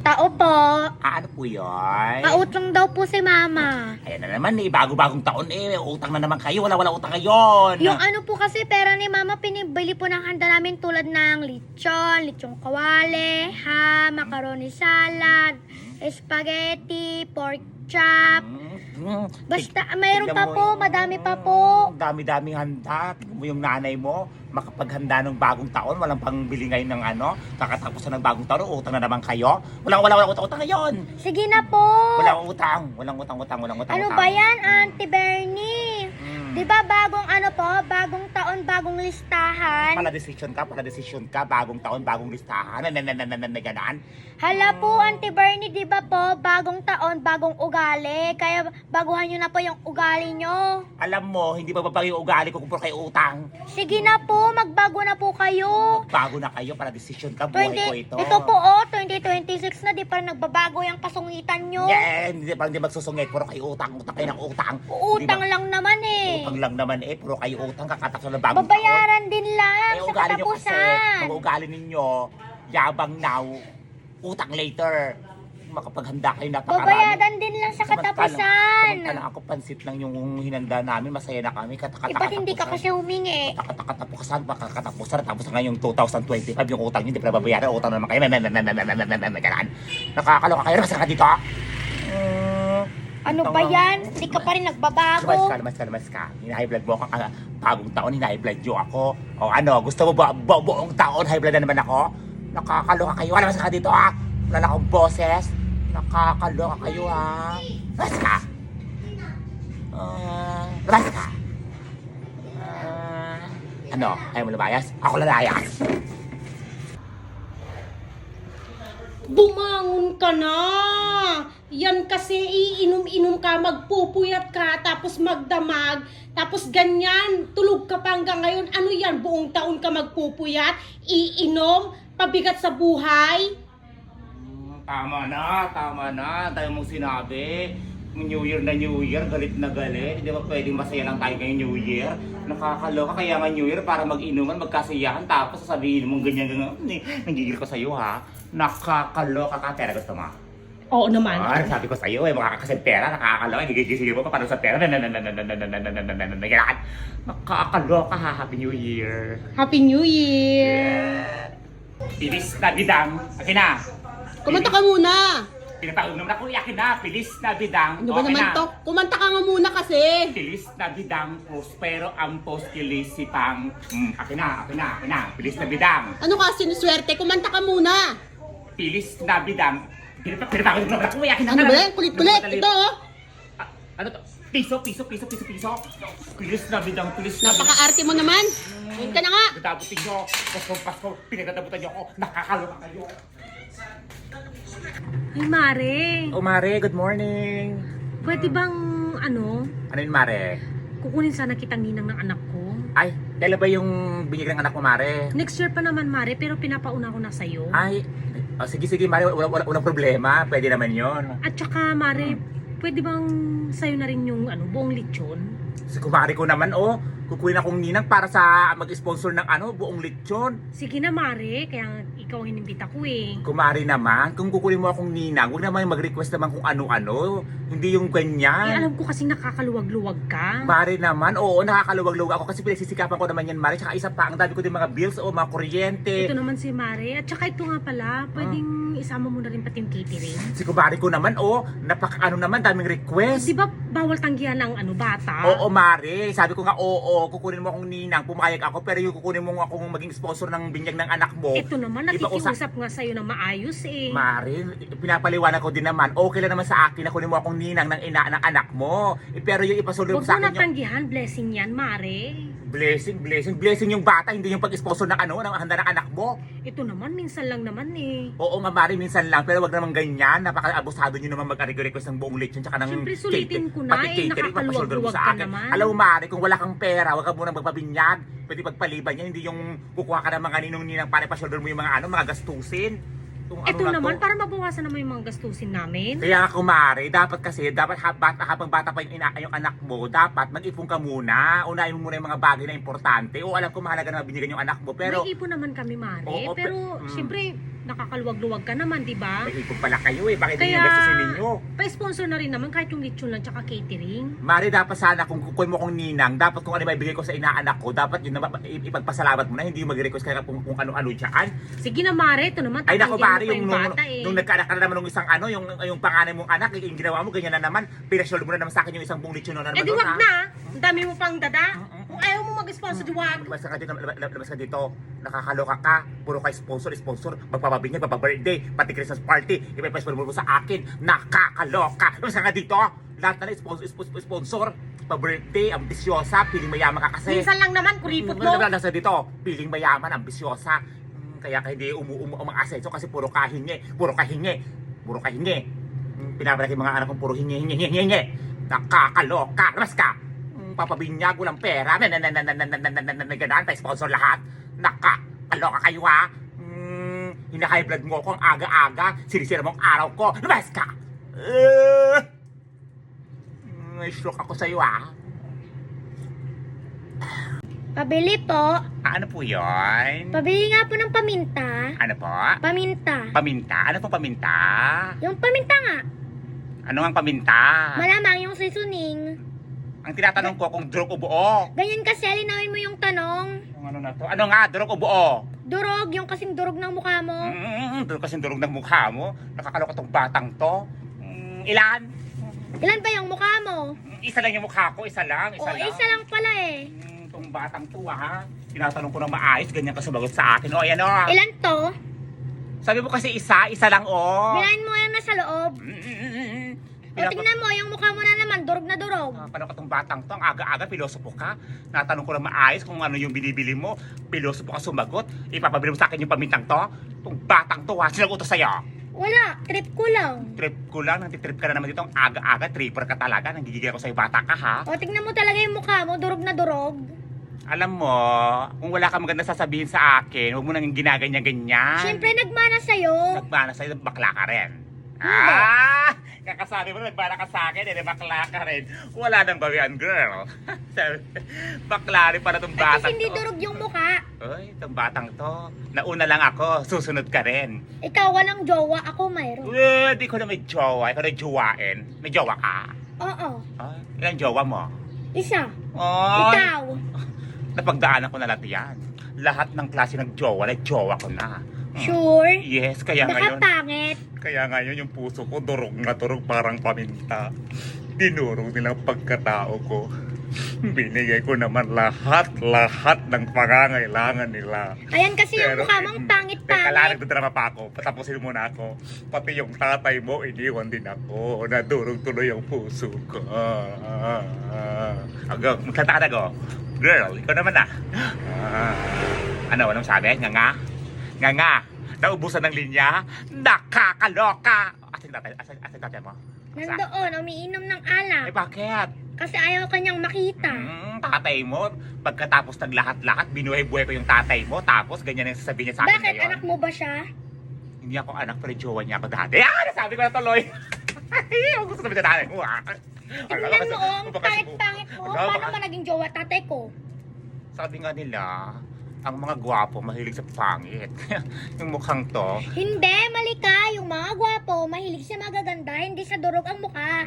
Tao po. Ano po yun? Pautang daw po si Mama. Ayan na naman bago-bagong taon utang na naman kayo, wala utang ngayon. Yung ano po kasi pera ni Mama, pinibili po ng handa namin tulad ng lechon kawale, ham, macaroni salad, spaghetti, pork chop. Basta mayroon pa po, madami pa po. Dami-daming handa. Tingnan mo yung nanay mo, makapaghanda ng bagong taon, walang pangbili ngayon ng kakatapos ng bagong taon, utang na naman kayo. Wala utang ngayon. Sige na po. Walang utang. Ano ba yan, Auntie Bernie? Di ba bagong bagong taon, bagong listahan? Pala decision ka, bagong taon, bagong listahan. Ganaan. Hala po, Auntie Bernie, di ba po, bagong taon, bagong ugali. Kaya baguhan nyo na po yung ugali nyo. Alam mo, hindi ba babago yung ugali ko kung puro kayo utang? Sige na po, magbago na po kayo. Bago na kayo, para decision ka, buhay ko ito. Ito po 2026 na, di pa rin nagbabago yung kasungitan nyo. Yeah, hindi pa hindi magsusungit, puro kayo utang kayo ng utang. Utang lang naman eh. Utang lang naman puro kayo utang, kakatakso ng bagong Babayaran din lang sa ugali nyo kasi, katapusan. mga ugali ninyo, yabang now, utang later. Makapaghanda kayo napakarami. Babayaran din lang sa katapusan. Samantalang ako pansit lang yung hinanda namin, masaya na kami. Ba't hindi ka kasi humingi? Katapusan, tapos ngayong 2025 yung utang nyo, hindi pa nababayaran, utang na naman kayo. Nakakaloka kayo, nasa ka dito? Ano ba yan? Hindi ka pa rin nagbabago. Lumas ka. Hina-high blood mo ako. Bagong taon, hina-high blood nyo ako. O gusto mo ba buong taon, high blood na naman ako? Nakakaloka kayo. Wala ka dito Wala na akong boses. Nakakaloka kayo Lumas ka. Lumas ka. Ayaw mo lumayas? Ako lalayas. Bumangon ka na! Yan kasi iinom-inom ka, magpupuyat ka, tapos magdamag, tapos ganyan, tulog ka pa hanggang ngayon. Ano yan, buong taon ka magpupuyat, iinom, pabigat sa buhay? Tama na. Tayo mong sinabi. New Year na New Year, galit na galit. Hindi ba pwedeng masaya lang tayo ngayong New Year? Nakakaloka, kaya nga New Year para mag-inuman, magkasiyahan, tapos sasabihin mong ganyan. Nanggigil ko sa'yo Nakakaloka ka, pera gusto mo? Oo naman. Sabi ko sa'yo makakasal pera, nakakaloka, nagigil mo pa para sa pera. Nakakaloka Happy New Year. Happy New Year! Pilis na bidang, akin na. Kumanta ka muna! Pinapaunom na ko, akin na, pilis na bidang. Ano ba naman to? Kumanta ka nga muna kasi! Pilis na bidang, prospero ang poskilisipang. Akin na. Pilis na bidang. Ano ka, sinuswerte? Kumanta ka muna! Pilis na bidang. Pinapaunom na ko, akin na. Ano ba yan? Kulit-kulit! Ito Ano to? Piso. Pilis na bidang, Napaka-arte mo naman! Yun ka na nga! Dadabutin nyo. Pasko, pinagdadabutan nyo ako. Nakakaloka kayo. Ay, Mare. Mare, good morning. Pwede bang, Ano yun, Mare? kukunin sana kitang ninang ng anak ko? Ay, kailan ba yung binigay ng anak mo, Mare? Next year pa naman, Mare, pero pinapauna ko na sa'yo. Ay, sige, Mare, walang problema. Pwede naman yon. At saka, Mare, pwede bang sa'yo na rin yung buong lechon? Si kumari ko naman, kukunin akong ninang para sa mag-sponsor ng buong lechon. Sige na, Mare, kaya ikaw ang inimbita ko eh. Kumari naman, kung kukunin mo akong ninang, huwag naman mag-request naman kung ano-ano. Hindi yung Eh, ganyan. alam ko kasi nakakaluwag-luwag ka. Mari naman, nakakaluwag-luwag ako kasi pinagsisikapan ko naman yan, Mari. Tsaka isa pa, ang dami ko din mga bills mga kuryente. Ito naman si Mare. At saka ito nga pala, pwedeng isama mo na rin pati yung catering. Si kumari ko naman, naman, daming request. Di ba bawal tanggihan ng bata? Oo, Mari. Sabi ko nga, kukunin mo akong ninang, pumayag ako, pero yung kukunin mo akong maging sponsor ng binyag ng anak mo. Ito naman, Iba nakikiusap nga sa'yo na maayos eh. Mari, pinapaliwanag ko din naman, okay lang naman sa akin na kunin mo akong ninang ng ina ng anak mo. Pero yung ipasulong Huwag sa mo akin yung natanggihan, blessing yan, Mare. blessing yung bata, hindi yung pag-sponsor ng ng handa ng anak mo. Ito naman, minsan lang naman eh. Oo nga, Mari, minsan lang, pero wag naman ganyan. Napaka-abusado nyo naman mag-request ng buong lechon tsaka ng Siyempre, sulitin ko na, pati catering, papasyolder mo nakakaluwag-luwag sa ka akin. naman. Alam mo, Mari, kung wala kang pera, wag ka munang magpabinyag. Pwede pagpaliban yan, hindi yung kukuha ka ng mga ninong-ninang para pasyolder mo yung mga mga gastusin. Ito naman, para mabawasan naman yung mga gastusin namin. Kaya kumare, dapat habang bata pa yung anak mo, dapat mag-ipon ka muna. Unahin mo muna yung mga bagay na importante. O alam ko mahalaga na binigyan yung anak mo, pero May ipon naman kami, Mare. Oo, pero, siyempre, Nakakaluwag-luwag ka naman, di ba? May ipon pala kayo eh. Bakit hindi Kaya, yung gastusin ninyo? pa-sponsor na rin naman kahit yung lechon lang tsaka catering. Mari, dapat sana kung kukunin mo kong ninang, dapat kung ano may bigay ko sa inaanak ko, dapat yun na ipagpasalamat mo na, hindi yung mag-request ka kung ano-ano dyan. Sige na, Mare. Ito naman, Ay naku, Mari, tatanggihan mo yung pa bata eh. nung nagkaanak ka na naman ng isang yung panganay mong anak, yung ginawa mo, ganyan na naman, pinasyon mo na naman sa akin yung isang buong lechon na naman Eh di doon, wag ha? na. Ang dami mo pang dada. Kung ayaw mo mag-sponsor, di wag. Labas ka dito, nakakaloka ka, puro ka sponsor, magpapabinyag, magpa-birthday, pati Christmas party, ipapassponsor mo sa akin, nakakaloka. Labas ka nga dito, lahat na sponsor, pa-birthday, ambisyosa, piling mayaman ka kasi. Minsan lang naman, kuripot mo. Nasa dito, piling mayaman, ambisyosa. Kaya ka hindi ang mga asenso kasi puro kahingi. Pinabalaki mga anak kong puro hingi. Nakakaloka, labas ka. Papabinyag, walang pera, ganaan, pa-sponsor lahat. Nakakaloka kayo ha. Hina-high blood mo ako ang aga-aga, sinisira mo ang araw ko. Labas ka! May stroke ako sa'yo ha. Pabili po. Ano po yun? Pabili nga po ng paminta. Ano po? Paminta. Paminta? Ano pong paminta? Yung paminta nga. Ano ang paminta? Malamang yung seasoning. Ang tinatanong ko kung durog o buo. Ganyan kasi, linawin mo yung tanong. Yung ano na to? Ano nga, durog o buo? Durog, yung kasing durog ng mukha mo. Durog kasi durog ng mukha mo. Nakakaloka tong batang to. Ilan? Ilan ba yung mukha mo? Isa lang yung mukha ko, isa lang. O, isa lang pala eh. Tong batang to ha. Tinatanong ko na maayos, ganyan ka sumagot sa akin. O, ayan o. Ilan to? Sabi mo kasi isa lang o. Bilahin mo yan nasa loob. O, tingnan mo, yung mukha mo na naman, durog na durog. Paano ka tong batang to? Ang aga-aga, pilosopo ka. Natanong ko na maayos kung ano yung binibili mo. Pilosopo ka sumagot. Ipapabili mo sa akin yung pamintang to. Tong batang to ha, sinagot to sa'yo. Wala, trip ko lang. Trip ko lang, nagtitrip ka na naman dito. Ang aga-aga, tripper ka talaga. Nanggigigil ako sa'yo, bata ka ha. O, tingnan mo talaga yung mukha mo, durog na durog. Alam mo, kung wala ka maganda sasabihin sa akin, huwag mo nang ginaganyan-ganyan. Siyempre, nagmana sa'yo. Nagmana sa'yo, bakla ka rin. Kakasabi mo, nagmana ka sa akin, bakla ka rin. Wala nang bawian, girl. Bakla rin para itong At batang least hindi to. durog yung mukha. Uy, itong batang to. Nauna lang ako, susunod ka rin. Ikaw walang jowa, ako mayroon. Di ko na may jowa, ikaw na jowain. May jowa ka? Oo, Ay, ilang jowa mo? isa. Ay, Ikaw. napagdaanan ko na lahat yan. Lahat ng klase ng jowa ko na. Sure? Yes, kaya Baka ngayon. pangit. Kaya ngayon yung puso ko durog na durog parang paminta. Dinurog nilang pagkatao ko. Binigay ko naman lahat ng pangangailangan nila. Ayan kasi yung mukha mong Teka lang, pangit-pangit. nagdadrama pa ako. Patapusin muna ako. Pati yung tatay mo, iniwan din ako. Nadurog tuloy ang puso ko. Agaw, magkanta ka na go. Girl, ikaw naman na. Anong sabi? Nga. Naubusan ng linya. Nakakaloka. Asan tatay mo? Nandoon, umiinom ng alak. Ay, bakit? Kasi ayaw kanyang makita. Tatay mo, pagkatapos ng lahat-lahat, binuhay-buhay ko yung tatay mo, tapos ganyan ang sasabihin niya sa akin Bakit? ngayon. Anak mo ba siya? Hindi ako anak, pero jowa niya ako dati. Nasabi ko na tuloy. Ang gusto sabihin sa tatay mo, Tingnan mo, ang pangit-pangit mo. Paano ba naging jowa tatay ko? Sabi nga nila, ang mga gwapo mahilig sa pangit. Yung mukhang to, Hindi, mali ka. Yung mga gwapo, mahilig sa magaganda, hindi sa durog ang mukha.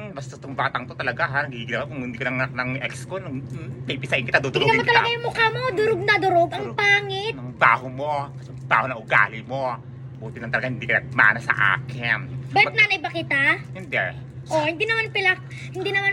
basta tong batang to talaga ha, nagigil ako kung hindi ka ng ex ko, nung pipisain kita, Tingnan dudurugin mo kita. talaga yung mukha mo, durog na durog. Ang Durog. pangit. Ang baho mo, ang baho ng ugali mo. Buti lang talaga hindi ka nagmana sa akin. Ba't nanay ba kita? Hindi. Oh, hindi naman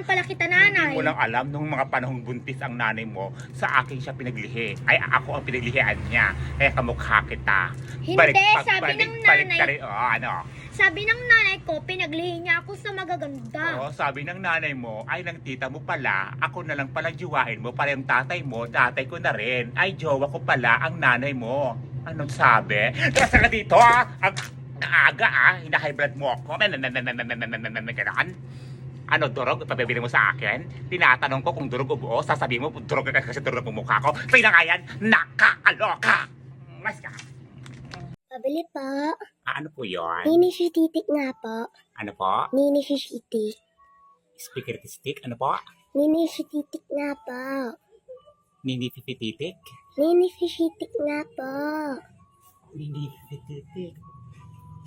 pala kita nanay. Hindi mo lang alam nung mga panahong buntis ang nanay mo, sa akin siya pinaglihi. Ay, ako ang pinaglihian niya. Kaya kamukha kita. Hindi, sabi ng nanay. ka rin. Ano? Sabi ng nanay ko, pinaglihi niya ako sa magaganda. Oo, sabi ng nanay mo, ay ng tita mo pala, ako na lang pala juwain mo, para yung tatay mo, tatay ko na rin. Ay, jowa ko pala ang nanay mo. Anong sabi? Kasi ka dito ang aga hina-high blood mo ako. Ganaan. Ano, durog? Pabibili mo sa akin? Tinatanong ko kung durog o buo, sasabihin mo, durog ka kasi durog ang mukha ko. Sa'yo na nga yan, nakakaloka! Mas ka! Pabili po. Ano po yun? Nini Shititik nga po. Ano po? Nini Shititik. Speaker stick? Ano po? Nini Shititik nga po. Nini tititik? Nini Shititik nga po. Nilipititik.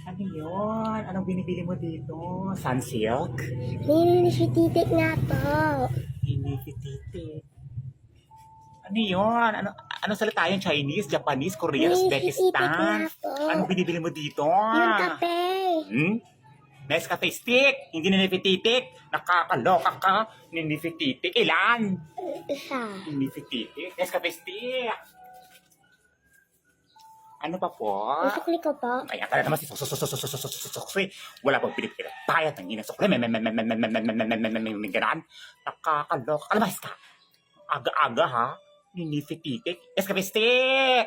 Ano yun? Anong binibili mo dito? Sunsilk? Nililipititik nga po. Nilipititik. Ano yun? Ano salita yun? Chinese, Japanese, Korean, Uzbekistan? Anong binibili mo dito? Yung kape. Nescafe stick, hindi nilipititik. Nakakaloka ka. Nilipititik. Ilan? Isa. Nilipititik. Nescafe stick. Ano pa po? Yung sukli ko po. Kaya ka naman si Sukli. Wala pang pinipilit. Payat ng inang sukli. May ganaan. Nakakaloka. Kalabas ka. Aga-aga ha. Ninifititik. Escape stick.